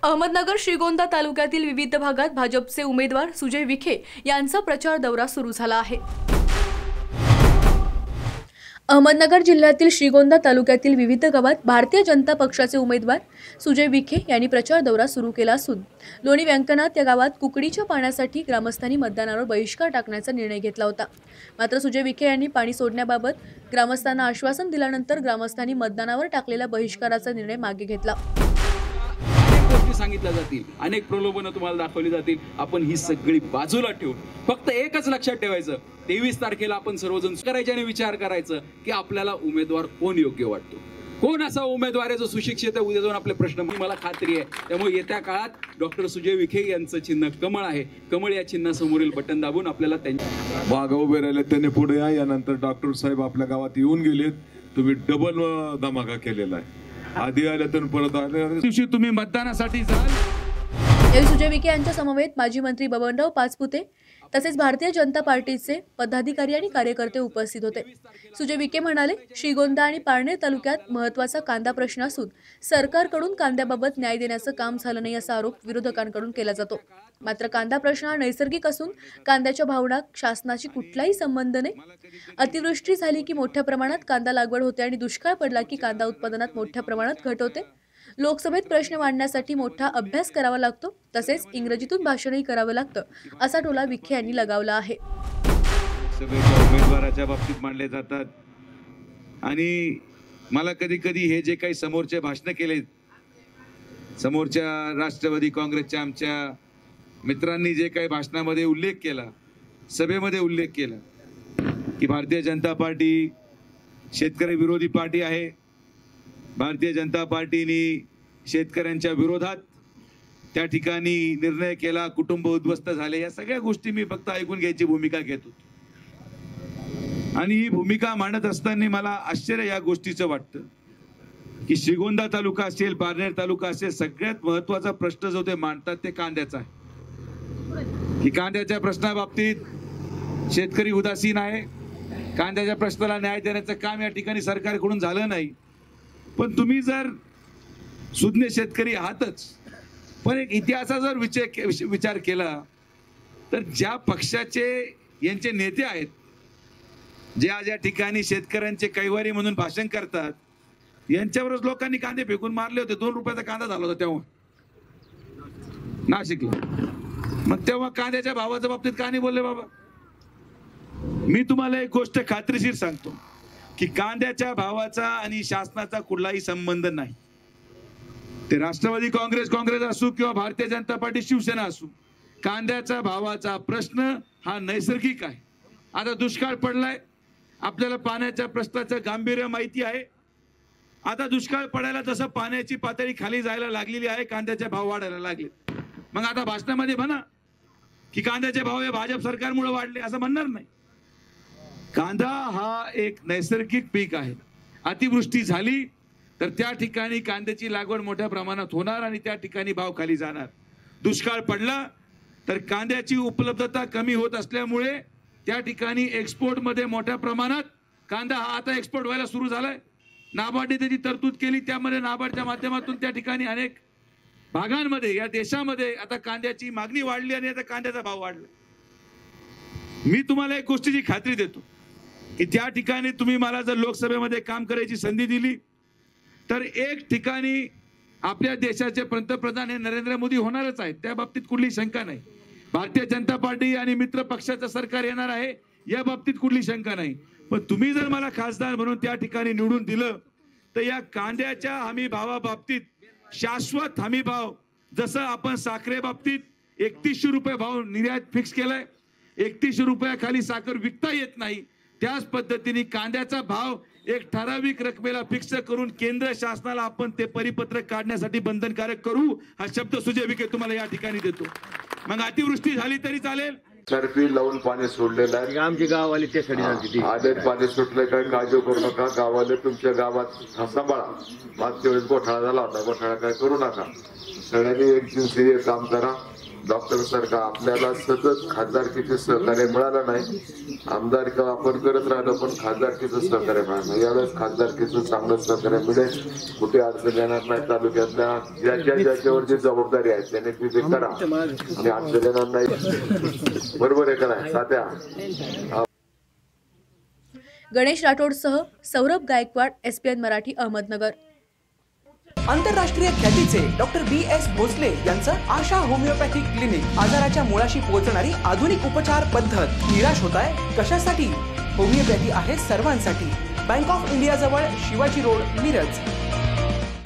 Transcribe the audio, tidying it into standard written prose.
अहमदनगर श्रीगोंदा तालुक्यातील विविध भागात भाजपचे उमेदवार सुजय विखे यांचा प्रचार दौरा सुरू झाला आहे। अहमदनगर जिल्ह्यातील श्रीगोंदा तालुक्यातील विविध गावात भारतीय जनता पक्षाचे उमेदवार सुजय विखे यांनी प्रचार दौरा सुरू केला असून लोणी व्यंकनाथ या गावात कुकडीच्या पाण्यासाठी ग्रामस्थांनी मतदानावर बहिष्कार टाकण्याचा निर्णय घेतला होता। मात्र सुजय विखे यांनी पाणी सोडण्याबाबत ग्रामस्थांना आश्वासन दिल्यानंतर ग्रामस्थांनी मतदानावर टाकलेल्या बहिष्काराचा निर्णय मागे घेतला। सांगितल्या जातील, अनेक प्रलोभनं तुम्हाला दाखवली जातील। आपण ही सगळी बाजूला ठेवून फक्त एकच लक्षात ठेवायचं, 23 तारखेला आपण सर्वजण करायचे आणि विचार करायचं की आपल्याला उमेदवार कोण योग्य वाटतो, कोण असा उमेदवार आहे जो सुशिक्षित आहे, उद्या जाऊन आपले प्रश्न मला खात्री आहे। त्यामुळे येत्या काळात डॉक्टर सुजय विखे यांचं चिन्ह कमळ आहे। कमळ या चिन्हासमोरील बटन दाबून आपल्याला त्यांच्या मागे उभे राहिले त्यांनी पुढे या। यानंतर डॉक्टर साहेब आपल्या गावात येऊन गेलेत, तुम्ही डबल धमाका केलेला आहे। आधी आले तर परत आले दिवशी तुम्ही मतदानासाठी जाल। यावेळी सुजय विखे यांच्या समवेत माजी मंत्री बबनराव पाचपुते तसेच भारतीय जनता पार्टीचे पदाधिकारी आणि कार्यकर्ते उपस्थित होते। सुजय विखे म्हणाले, श्रीगोंदा आणि पारनेर तालुक्यात महत्त्वाचा कांदा प्रश्न असून सरकारकडून कांद्याबाबत न्याय देण्याचं काम झालं नाही असा आरोप विरोधकांकडून केला जातो। मात्र कांदा प्रश्न हा नैसर्गिक असून कांद्याच्या भावना शासनाशी कुठलाही संबंध नाही। अतिवृष्टी झाली की मोठ्या प्रमाणात कांदा लागवड होते आणि दुष्काळ पडला की कांदा उत्पादनात मोठ्या प्रमाणात घट होते। लोकसभेत प्रश्न मांडण्यासाठी मोठा अभ्यास करावा लागतो, तसेच इंग्रजीतून भाषणही करावं लागतं असा टोला विखे यांनी लगावला आहे। लोकसभेच्या उमेदवाराच्या बाबतीत मांडले जातात आणि मला कधी कधी हे जे काही समोरचे भाषण केले, समोरच्या राष्ट्रवादी काँग्रेसच्या आमच्या मित्रांनी जे काही भाषणामध्ये उल्लेख केला, सभेमध्ये उल्लेख केला की भारतीय जनता पार्टी शेतकरी विरोधी पार्टी आहे, भारतीय जनता पार्टीने शेतकऱ्यांच्या विरोधात त्या ठिकाणी निर्णय केला, कुटुंब उद्ध्वस्त झाले, या सगळ्या गोष्टी मी फक्त ऐकून घ्यायची भूमिका घेत होतो। आणि ही भूमिका मांडत असताना मला आश्चर्य या गोष्टीचं वाटतं की श्रीगोंदा तालुका असेल, पारनेर तालुका असेल, सगळ्यात महत्त्वाचा प्रश्न जो ते मांडतात ते कांद्याचा आहे। की कांद्याच्या प्रश्नाबाबतीत शेतकरी उदासीन आहे, कांद्याच्या प्रश्नाला न्याय देण्याचं काम या ठिकाणी सरकारकडून झालं नाही। पण तुम्ही जर सुज्ञ शेतकरी आहातच, पण एक इतिहासाचा जर विचार केला तर ज्या पक्षाचे यांचे नेते आहेत, जे आज या ठिकाणी शेतकऱ्यांचे कैवारी म्हणून भाषण करतात, यांच्यावरच लोकांनी कांदे फेकून मारले होते। 2 रुपयाचा कांदा झाला होता तेव्हा नाशिकला। मग तेव्हा कांद्याच्या भावाच्या बाबतीत का नाही बोलले बाबा? मी तुम्हाला एक गोष्ट खात्रीशीर सांगतो की कांद्याच्या भावाचा आणि शासनाचा कुठलाही संबंध नाही। ते राष्ट्रवादी काँग्रेस असो किंवा भारतीय जनता पार्टी शिवसेना असो, कांद्याच्या भावाचा प्रश्न हा नैसर्गिक आहे। आता दुष्काळ पडलाय, आपल्याला पाण्याच्या प्रश्नाचं गांभीर्य माहिती आहे। आता दुष्काळ पडायला जसं पाण्याची पातळी खाली जायला लागलेली आहे, कांद्याचे भाव वाढायला लागले। मग आता भाषणामध्ये म्हणा की कांद्याचे भाव हे भाजप सरकारमुळे वाढले, असं म्हणणार नाही। कांदा हा एक नैसर्गिक पीक आहे। अतिवृष्टी झाली तर त्या ठिकाणी कांद्याची लागवड मोठ्या प्रमाणात होणार आणि त्या ठिकाणी भाव खाली जाणार। दुष्काळ पडला तर कांद्याची उपलब्धता कमी होत असल्यामुळे त्या ठिकाणी एक्सपोर्टमध्ये मोठ्या प्रमाणात कांदा हा आता एक्सपोर्ट व्हायला सुरू झालाय। नाबार्डने त्याची तरतूद केली, त्यामध्ये नाबार्डच्या माध्यमातून त्या ठिकाणी अनेक भागांमध्ये या देशामध्ये आता कांद्याची मागणी वाढली आणि आता कांद्याचा भाव वाढला। मी तुम्हाला एक गोष्टीची खात्री देतो की त्या ठिकाणी तुम्ही मला जर लोकसभेमध्ये काम करायची संधी दिली तर एक ठिकाणी आपल्या देशाचे पंतप्रधान हे नरेंद्र मोदी होणारच आहेत, त्या बाबतीत कुठली शंका नाही। भारतीय जनता पार्टी आणि मित्र पक्षाचं सरकार येणार आहे, या बाबतीत कुठली शंका नाही। पण तुम्ही जर मला खासदार म्हणून त्या ठिकाणी निवडून दिलं तर या कांद्याच्या हमी भावाबाबतीत शाश्वत हमी भाव, जसं आपण साखरे बाबतीत 3100 रुपये भाव निर्यात फिक्स केलाय, 3100 रुपयाखाली साखर विकता येत नाही, त्याच पद्धतीने कांद्याचा भाव एक ठराविक रकमेला फिक्स करून केंद्र शासनाला आपण ते परिपत्रक काढण्यासाठी बंधनकारक करू, हा शब्द सुजय विखे तुम्हाला या ठिकाणी देतो। मग अतिवृष्टी झाली तरी चालेल, सर्फी लावून पाणी सोडलेलं आहे। आमची गाववाली त्यासाठी आले पाणी सुटले काय काळजी करू नका, गावाले तुमच्या गावात सांभाळा। मागच्या वेळेस गोठाळा झाला होता, गोठाळा काय करू नका। सगळ्यांनी एक दिवशी काम करा, डॉक्टर सारखा आपल्याला सतत खासदारकीचे सहकार्य मिळालं नाही. आमदार आपण करत राहिलो पण खासदारकीचं सहकार्य मिळालं नाही. यावेळेस खासदारकीचं चांगलं सहकार्य मिळेल. कुठे अडचण येणार नाही. तालुक्यातल्या ज्याच्यावर जी जबाबदारी आहे त्याने ती करा आणि अडचण येणार नाही. बरोबर आहे का नाही साध्या? गणेश राठोडसह सौरभ गायकवाड, SPN मराठी, अहमदनगर. आंतरराष्ट्रीय ख्यातीचे डॉक्टर BS भोसले यांचं आशा होमिओपॅथिक क्लिनिक. आजाराच्या मुळाशी पोहोचणारी आधुनिक उपचार पद्धत. निराश होताय कशासाठी? होमिओपॅथी आहे सर्वांसाठी. बँक ऑफ इंडिया जवळ शिवाजी रोड, मिरज.